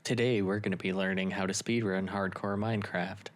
Today we're going to be learning how to speedrun hardcore Minecraft.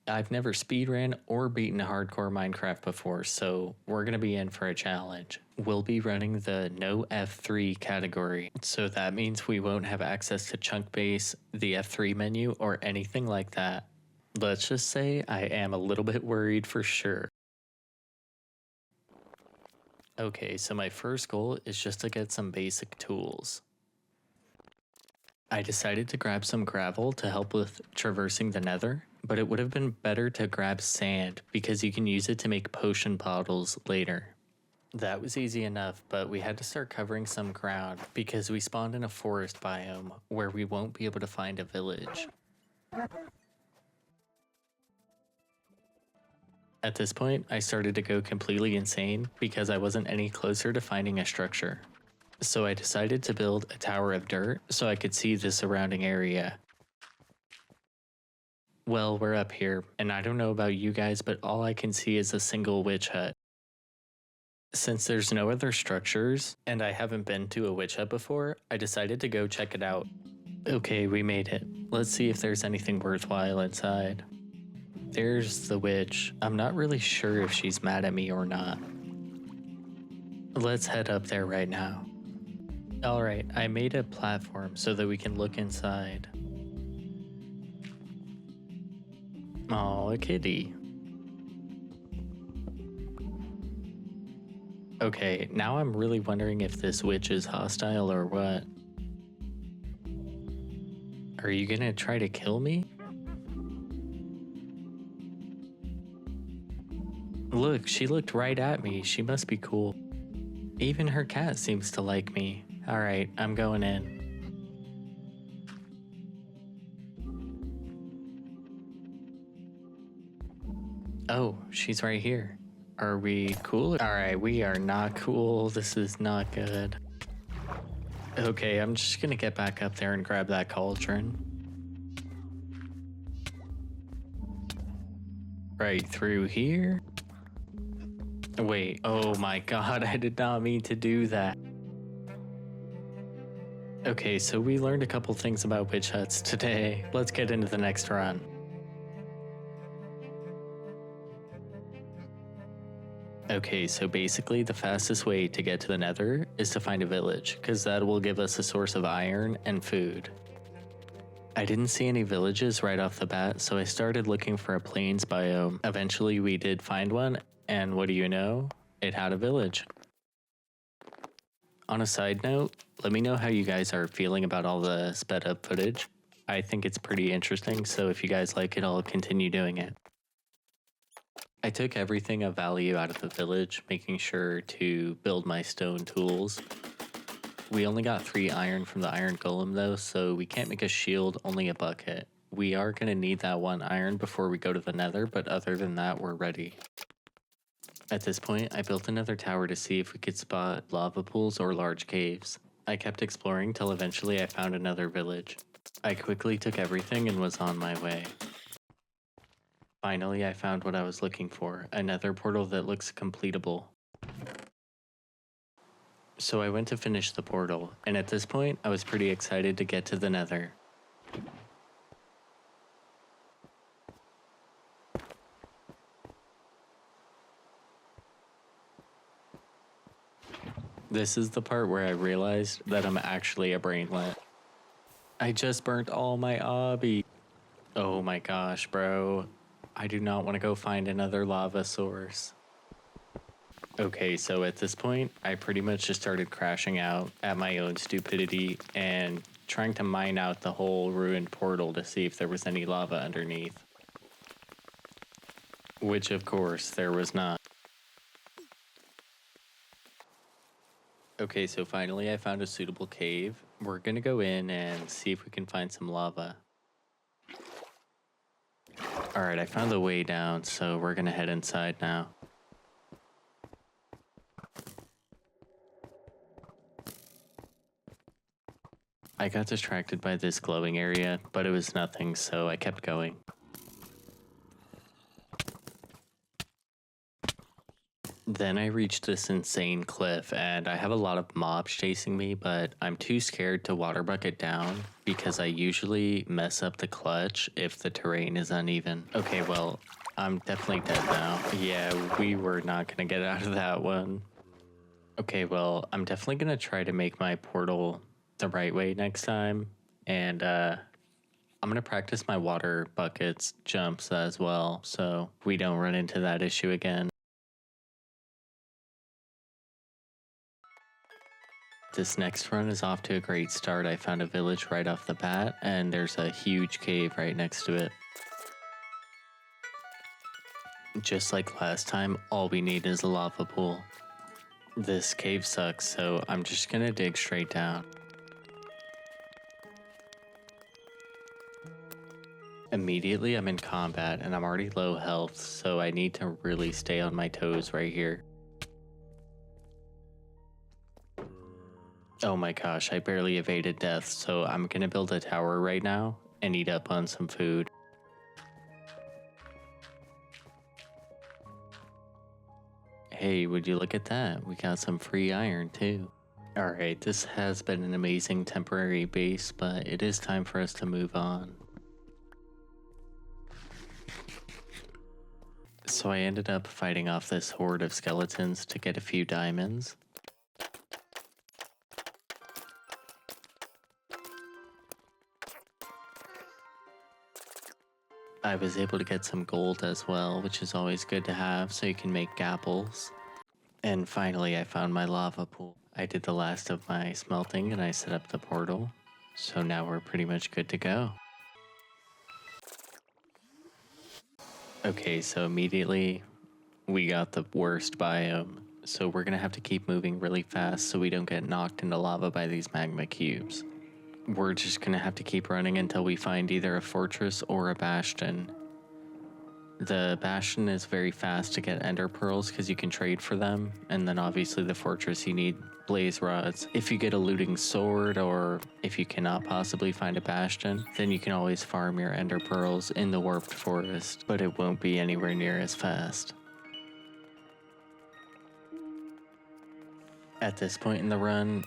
I've never speedrun or beaten hardcore Minecraft before, so we're going to be in for a challenge. We'll be running the no F3 category, so that means we won't have access to chunk base, the F3 menu, or anything like that. Let's just say I am a little bit worried for sure. Okay, so my first goal is just to get some basic tools. I decided to grab some gravel to help with traversing the nether, but it would have been better to grab sand because you can use it to make potion bottles later. That was easy enough, but we had to start covering some ground because we spawned in a forest biome where we won't be able to find a village. At this point, I started to go completely insane because I wasn't any closer to finding a structure. So I decided to build a tower of dirt so I could see the surrounding area. Well, we're up here, and I don't know about you guys, but all I can see is a single witch hut. Since there's no other structures, and I haven't been to a witch hut before, I decided to go check it out. Okay, we made it. Let's see if there's anything worthwhile inside. There's the witch. I'm not really sure if she's mad at me or not. Let's head up there right now. Alright, I made a platform so that we can look inside. Oh, a kitty. Okay, now I'm really wondering if this witch is hostile or what. Are you gonna try to kill me? Look, she looked right at me. She must be cool. Even her cat seems to like me. Alright, I'm going in. Oh, she's right here. Are we cool? Alright, we are not cool. This is not good. Okay, I'm just gonna get back up there and grab that cauldron. Right through here. Wait, oh my god, I did not mean to do that. Okay, so we learned a couple things about witch huts today. Let's get into the next run. Okay, so basically the fastest way to get to the nether is to find a village, because that will give us a source of iron and food. I didn't see any villages right off the bat, so I started looking for a plains biome. Eventually we did find one, and what do you know? It had a village. On a side note, let me know how you guys are feeling about all the sped up footage. I think it's pretty interesting, so if you guys like it, I'll continue doing it. I took everything of value out of the village, making sure to build my stone tools. We only got 3 iron from the iron golem though, so we can't make a shield, only a bucket. We are going to need that 1 iron before we go to the nether, but other than that, we're ready. At this point, I built another tower to see if we could spot lava pools or large caves. I kept exploring till eventually I found another village. I quickly took everything and was on my way. Finally, I found what I was looking for, a nether portal that looks completable. So I went to finish the portal, and at this point, I was pretty excited to get to the nether. This is the part where I realized that I'm actually a brainlet. I just burnt all my obby. Oh my gosh, bro. I do not want to go find another lava source. Okay, so at this point, I pretty much just started crashing out at my own stupidity and trying to mine out the whole ruined portal to see if there was any lava underneath. Which, of course, there was not. Okay, so finally I found a suitable cave. We're gonna go in and see if we can find some lava. Alright, I found the way down, so we're gonna head inside now. I got distracted by this glowing area, but it was nothing, so I kept going. Then I reached this insane cliff, and I have a lot of mobs chasing me, but I'm too scared to water bucket down because I usually mess up the clutch if the terrain is uneven. Okay, well, I'm definitely dead now. Yeah, we were not gonna get out of that one. Okay, well, I'm definitely gonna try to make my portal the right way next time, and I'm gonna practice my water buckets jumps as well, so we don't run into that issue again. This next run is off to a great start. I found a village right off the bat, and there's a huge cave right next to it. Just like last time, all we need is a lava pool. This cave sucks, so I'm just gonna dig straight down. Immediately I'm in combat, and I'm already low health, so I need to really stay on my toes right here. Oh my gosh, I barely evaded death, so I'm gonna build a tower right now and eat up on some food. Hey, would you look at that? We got some free iron too. Alright, this has been an amazing temporary base, but it is time for us to move on. So I ended up fighting off this horde of skeletons to get a few diamonds. I was able to get some gold as well, which is always good to have so you can make gapples. And finally I found my lava pool. I did the last of my smelting and I set up the portal. So now we're pretty much good to go. Okay, so immediately we got the worst biome. So we're gonna have to keep moving really fast so we don't get knocked into lava by these magma cubes. We're just gonna have to keep running until we find either a fortress or a bastion. The bastion is very fast to get ender pearls because you can trade for them, and then obviously the fortress you need blaze rods. If you get a looting sword, or if you cannot possibly find a bastion, then you can always farm your ender pearls in the warped forest, but it won't be anywhere near as fast. At this point in the run,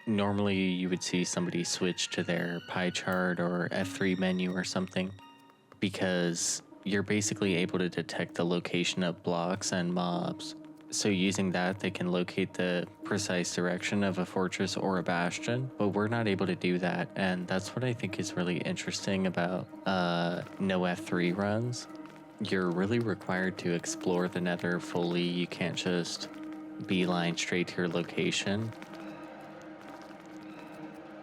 normally you would see somebody switch to their pie chart or F3 menu or something, because you're basically able to detect the location of blocks and mobs. So using that, they can locate the precise direction of a fortress or a bastion, but we're not able to do that, and that's what I think is really interesting about no F3 runs. You're really required to explore the nether fully. You can't just beeline straight to your location.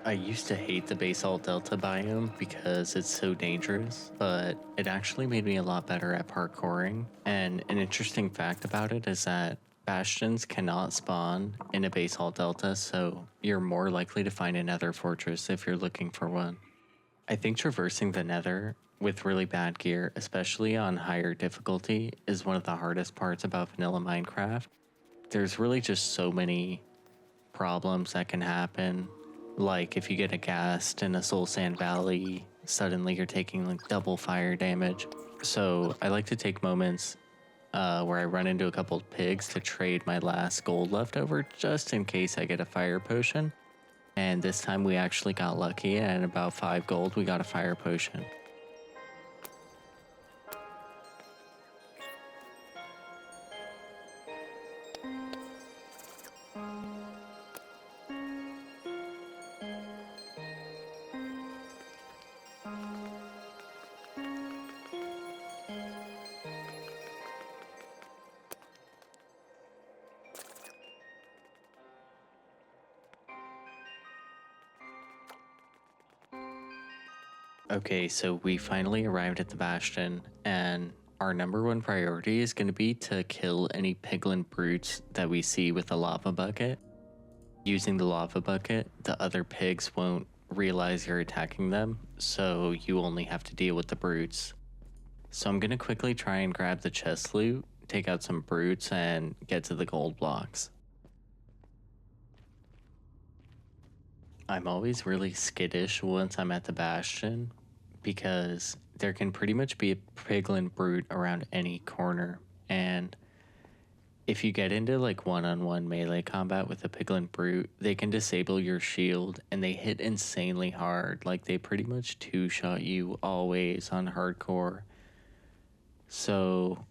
I used to hate the basalt delta biome because it's so dangerous, but it actually made me a lot better at parkouring. And an interesting fact about it is that bastions cannot spawn in a basalt delta, so you're more likely to find a nether fortress if you're looking for one. I think traversing the nether with really bad gear, especially on higher difficulty, is one of the hardest parts about vanilla Minecraft. There's really just so many problems that can happen. Like if you get a ghast in a soul sand valley, suddenly you're taking like double fire damage. So I like to take moments where I run into a couple of pigs to trade my last gold left over just in case I get a fire potion. And this time we actually got lucky, and at about 5 gold we got a fire potion. Okay, so we finally arrived at the bastion, and our number one priority is going to be to kill any piglin brutes that we see with the lava bucket. Using the lava bucket, the other pigs won't realize you're attacking them, so you only have to deal with the brutes. So I'm going to quickly try and grab the chest loot, take out some brutes, and get to the gold blocks. I'm always really skittish once I'm at the bastion because there can pretty much be a piglin brute around any corner, and If you get into like one-on-one melee combat with a piglin brute, they can disable your shield and they hit insanely hard. Like they pretty much two-shot you always on hardcore. So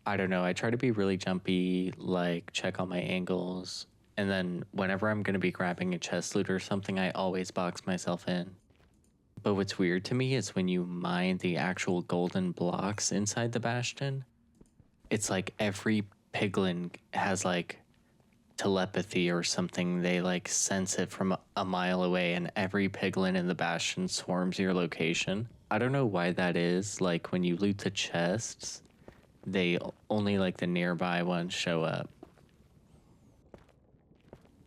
I don't know. I try to be really jumpy, like check all my angles. And then whenever I'm going to be grabbing a chest loot or something, I always box myself in. But what's weird to me is when you mine the actual golden blocks inside the bastion, it's like every piglin has like telepathy or something. They like sense it from a mile away, and every piglin in the bastion swarms your location. I don't know why that is. Like when you loot the chests, they only like the nearby ones show up.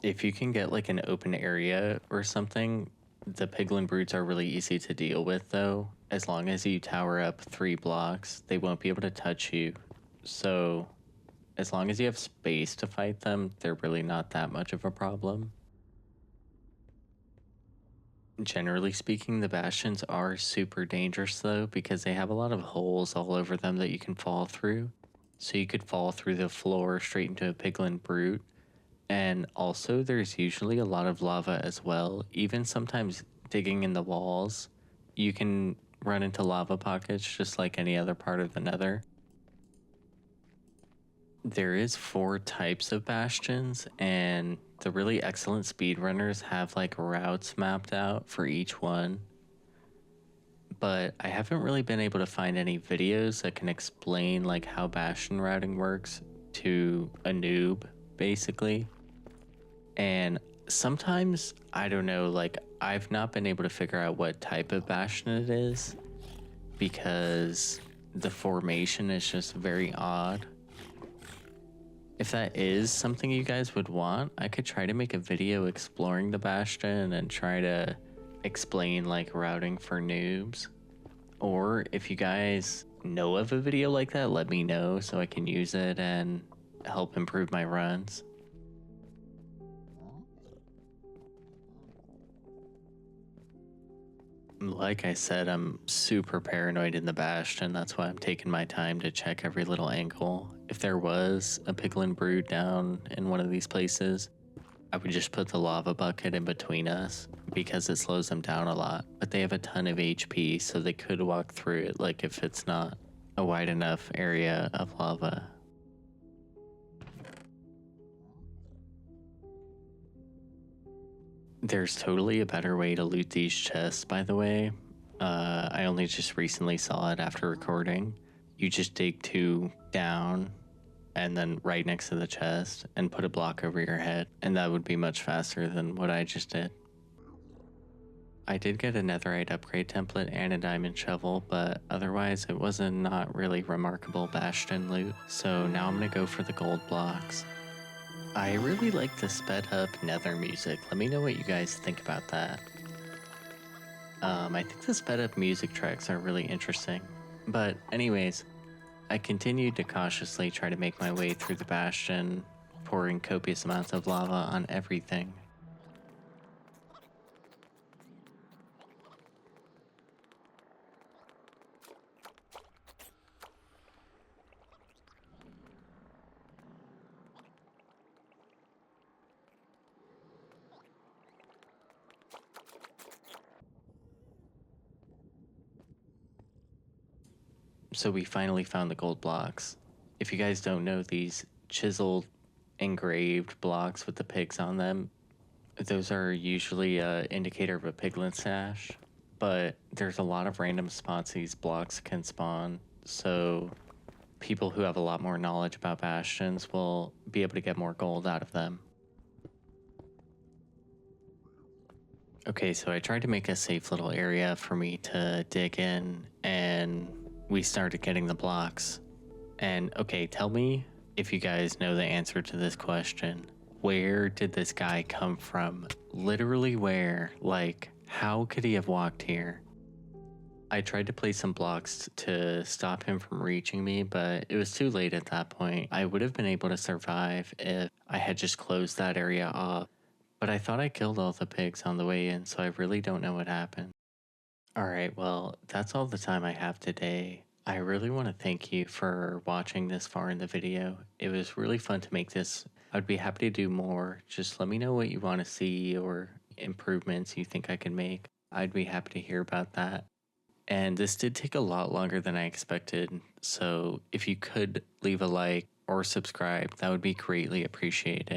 If you can get like an open area or something, the piglin brutes are really easy to deal with though. As long as you tower up 3 blocks, they won't be able to touch you. So as long as you have space to fight them, they're really not that much of a problem. Generally speaking, the bastions are super dangerous though, because they have a lot of holes all over them that you can fall through. So you could fall through the floor straight into a piglin brute. And also there's usually a lot of lava as well. Even sometimes digging in the walls, you can run into lava pockets just like any other part of the nether. There is 4 types of bastions, and the really excellent speedrunners have like routes mapped out for each one. But I haven't really been able to find any videos that can explain like how bastion routing works to a noob, basically. And sometimes, I don't know, like I've not been able to figure out what type of bastion it is because the formation is just very odd. If that is something you guys would want, I could try to make a video exploring the bastion and try to explain like routing for noobs. Or if you guys know of a video like that, let me know so I can use it and help improve my runs. Like I said, I'm super paranoid in the bastion. That's why I'm taking my time to check every little angle. If there was a piglin brood down in one of these places, I would just put the lava bucket in between us because it slows them down a lot. But they have a ton of HP, so they could walk through it, like if it's not a wide enough area of lava. There's totally a better way to loot these chests, by the way. I only just recently saw it after recording. You just dig 2 down and then right next to the chest and put a block over your head, and that would be much faster than what I just did. I did get a netherite upgrade template and a diamond shovel, but otherwise it was a not really remarkable bastion loot, so now I'm gonna go for the gold blocks. I really like the sped up nether music. Let me know what you guys think about that. I think the sped up music tracks are really interesting. But anyways, I continued to cautiously try to make my way through the bastion, pouring copious amounts of lava on everything. So we finally found the gold blocks. If you guys don't know, these chiseled, engraved blocks with the pigs on them, those are usually an indicator of a piglin stash, but there's a lot of random spots these blocks can spawn, so people who have a lot more knowledge about bastions will be able to get more gold out of them. Okay, so I tried to make a safe little area for me to dig in, and we started getting the blocks. And okay, tell me if you guys know the answer to this question. Where did this guy come from? Literally where? Like, how could he have walked here? I tried to place some blocks to stop him from reaching me, but it was too late at that point. I would have been able to survive if I had just closed that area off. But I thought I killed all the pigs on the way in, so I really don't know what happened. Alright, well, that's all the time I have today. I really want to thank you for watching this far in the video. It was really fun to make this. I'd be happy to do more. Just let me know what you want to see or improvements you think I can make. I'd be happy to hear about that. And this did take a lot longer than I expected. So if you could leave a like or subscribe, that would be greatly appreciated.